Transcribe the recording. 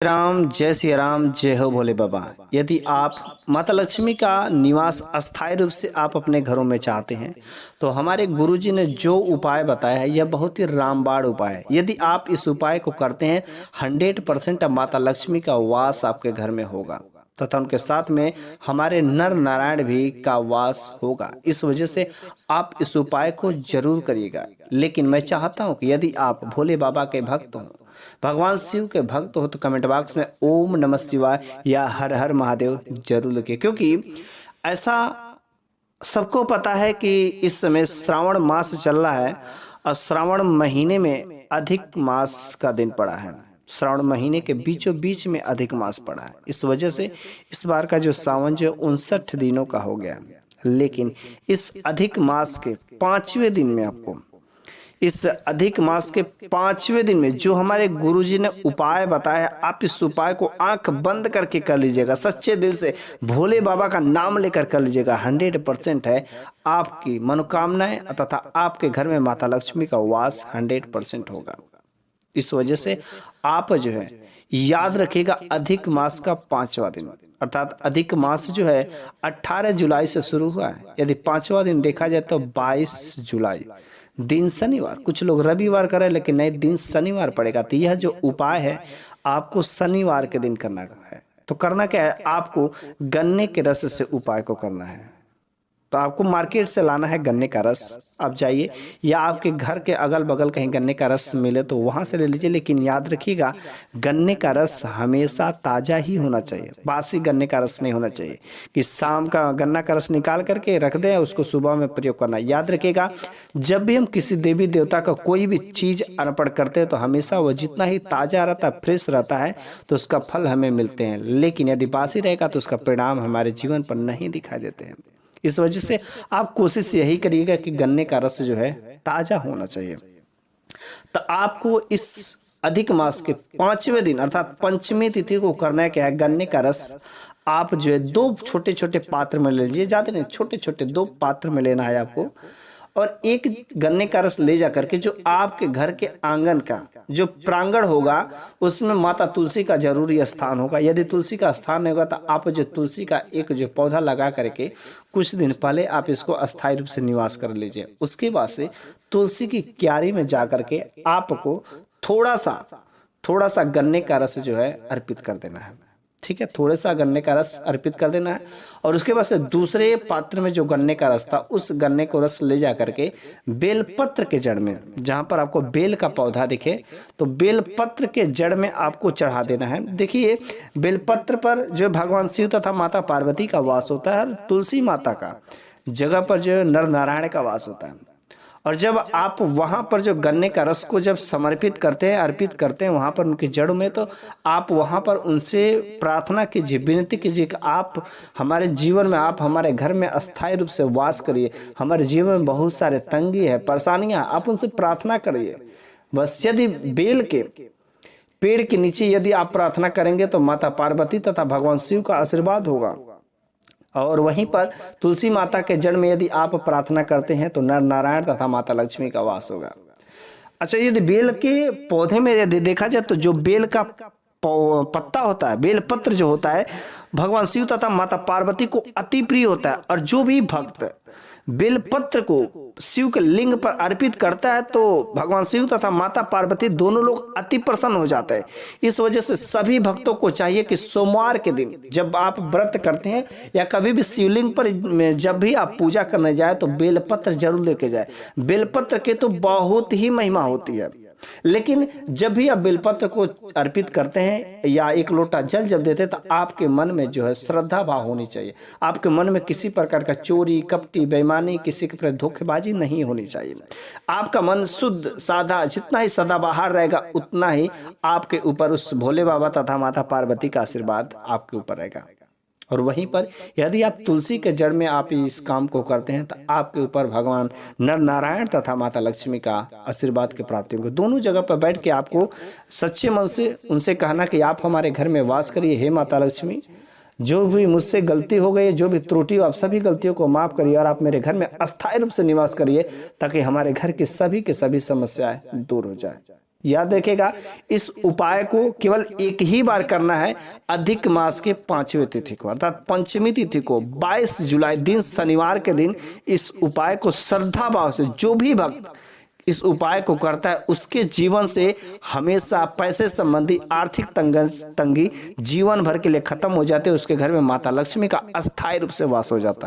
राम जय श्री राम जय हो भोले बाबा। यदि आप माता लक्ष्मी का निवास अस्थायी रूप से आप अपने घरों में चाहते हैं तो हमारे गुरुजी ने जो उपाय बताया है यह बहुत ही रामबाण उपाय है। यदि आप इस उपाय को करते हैं 100% माता लक्ष्मी का वास आपके घर में होगा तथा उनके साथ में हमारे नर नारायण भी का वास होगा। इस वजह से आप इस उपाय को जरूर करिएगा। लेकिन मैं चाहता हूं कि यदि आप भोले बाबा के भक्त हो, भगवान शिव के भक्त हो तो कमेंट बॉक्स में ओम नमः शिवाय या हर हर महादेव जरूर लिखिए, क्योंकि ऐसा सबको पता है कि इस समय श्रावण मास चल रहा है और श्रावण महीने में अधिक मास का दिन पड़ा है। श्रावण महीने के बीचों बीच में अधिक मास पड़ा है। इस वजह से इस बार का जो सावन जो 59 दिनों का हो गया। लेकिन इस अधिक मास के 5वें दिन में आपको इस अधिक मास के 5वें दिन में जो हमारे गुरुजी ने उपाय बताया है, आप इस उपाय को आंख बंद करके कर लीजिएगा। सच्चे दिल से भोले बाबा का नाम लेकर कर लीजिएगा। 100% है आपकी मनोकामनाएं तथा आपके घर में माता लक्ष्मी का वास 100% होगा। इस वजह से आप जो है याद रखिएगा, अधिक मास का 5वां दिन अर्थात अधिक मास जो है 18 जुलाई से शुरू हुआ है। यदि 5वां दिन देखा जाए तो 22 जुलाई दिन शनिवार, कुछ लोग रविवार करें लेकिन नए दिन शनिवार पड़ेगा। तो यह जो उपाय है आपको शनिवार के दिन करना है। तो करना क्या है, आपको गन्ने के रस से उपाय को करना है। तो आपको मार्केट से लाना है गन्ने का रस। आप जाइए या आपके घर के अगल बगल कहीं गन्ने का रस मिले तो वहां से ले लीजिए। लेकिन याद रखिएगा, गन्ने का रस हमेशा ताज़ा ही होना चाहिए, बासी गन्ने का रस नहीं होना चाहिए कि शाम का गन्ना का रस निकाल करके रख दें उसको सुबह में प्रयोग करना। याद रखिएगा, जब भी हम किसी देवी देवता का कोई भी चीज़ अर्पण करते हैं तो हमेशा वह जितना ही ताज़ा रहता है, फ्रेश रहता है, तो उसका फल हमें मिलते हैं। लेकिन यदि बासी रहेगा तो उसका परिणाम हमारे जीवन पर नहीं दिखाई देते हैं। इस वजह से आप कोशिश यही करिएगा कि गन्ने का रस जो है ताजा होना चाहिए। तो आपको इस अधिक मास के 5वें दिन अर्थात पंचमी तिथि को करना है क्या है, गन्ने का रस आप जो है 2 छोटे छोटे पात्र में ले लीजिए, ज्यादा नहीं, छोटे छोटे 2 पात्र में लेना है आपको। और एक गन्ने का रस ले जा करके जो आपके घर के आंगन का जो प्रांगण होगा उसमें माता तुलसी का जरूरी स्थान होगा। यदि तुलसी का स्थान नहीं होगा तो आप जो तुलसी का एक जो पौधा लगा करके कुछ दिन पहले आप इसको अस्थायी रूप से निवास कर लीजिए। उसके बाद से तुलसी की क्यारी में जा करके आपको थोड़ा सा गन्ने का रस जो है अर्पित कर देना है। ठीक है, थोड़ा सा गन्ने का रस अर्पित कर देना है। और उसके बाद से दूसरे पात्र में जो गन्ने का रस था उस गन्ने को रस ले जा करके बेलपत्र के जड़ में, जहां पर आपको बेल का पौधा दिखे तो बेलपत्र के जड़ में आपको चढ़ा देना है। देखिए, बेलपत्र पर जो भगवान शिव तथा माता पार्वती का वास होता है, तुलसी माता का जगह पर जो नर नारायण का वास होता है। और जब आप वहां पर जो गन्ने का रस को जब समर्पित करते हैं, अर्पित करते हैं वहां पर उनकी जड़ में, तो आप वहां पर उनसे प्रार्थना कीजिए, विनती कीजिए कि आप हमारे जीवन में, आप हमारे घर में अस्थायी रूप से वास करिए। हमारे जीवन में बहुत सारे तंगी है, परेशानियां, आप उनसे प्रार्थना करिए। बस यदि बेल के पेड़ के नीचे यदि आप प्रार्थना करेंगे तो माता पार्वती तथा भगवान शिव का आशीर्वाद होगा। और वहीं पर तुलसी माता के जड़ में यदि आप प्रार्थना करते हैं तो नर नारायण तथा माता लक्ष्मी का वास होगा। अच्छा, यदि बेल के पौधे में यदि देखा जाए तो जो बेल का पत्ता होता है, बेल पत्र जो होता है, भगवान शिव तथा माता पार्वती को अति प्रिय होता है। और जो भी भक्त बेलपत्र को शिव के लिंग पर अर्पित करता है तो भगवान शिव तथा माता पार्वती दोनों लोग अति प्रसन्न हो जाते हैं। इस वजह से सभी भक्तों को चाहिए कि सोमवार के दिन जब आप व्रत करते हैं या कभी भी शिवलिंग पर जब भी आप पूजा करने जाए तो बेलपत्र जरूर लेके जाए। बेलपत्र के तो बहुत ही महिमा होती है। लेकिन जब भी आप बेलपत्र को अर्पित करते हैं या एक लोटा जल जब देते हैं तो आपके मन में जो है श्रद्धा भाव होनी चाहिए। आपके मन में किसी प्रकार का चोरी, कपटी, बेईमानी, किसी के प्रति धोखेबाजी नहीं होनी चाहिए। आपका मन शुद्ध सादा, जितना ही सदाबहार रहेगा उतना ही आपके ऊपर उस भोले बाबा तथा माता पार्वती का आशीर्वाद आपके ऊपर रहेगा। और वहीं पर यदि आप तुलसी के जड़ में आप इस काम को करते हैं तो आपके ऊपर भगवान नर नारायण तथा माता लक्ष्मी का आशीर्वाद की प्राप्ति होगी। दोनों जगह पर बैठ के आपको सच्चे मन से उनसे कहना कि आप हमारे घर में वास करिए। हे माता लक्ष्मी, जो भी मुझसे गलती हो गई, जो भी त्रुटि हो, आप सभी गलतियों को माफ करिए और आप मेरे घर में अस्थायी रूप से निवास करिए ताकि हमारे घर की सभी समस्याएं दूर हो जाए। याद रखिएगा, इस उपाय को केवल एक ही बार करना है, अधिक मास के 5वें तिथि को अर्थात पंचमी तिथि को 22 जुलाई दिन शनिवार के दिन इस उपाय को श्रद्धा भाव से जो भी भक्त इस उपाय को करता है उसके जीवन से हमेशा पैसे संबंधी आर्थिक तंगी जीवन भर के लिए खत्म हो जाते हैं। उसके घर में माता लक्ष्मी का अस्थायी रूप से वास हो जाता है।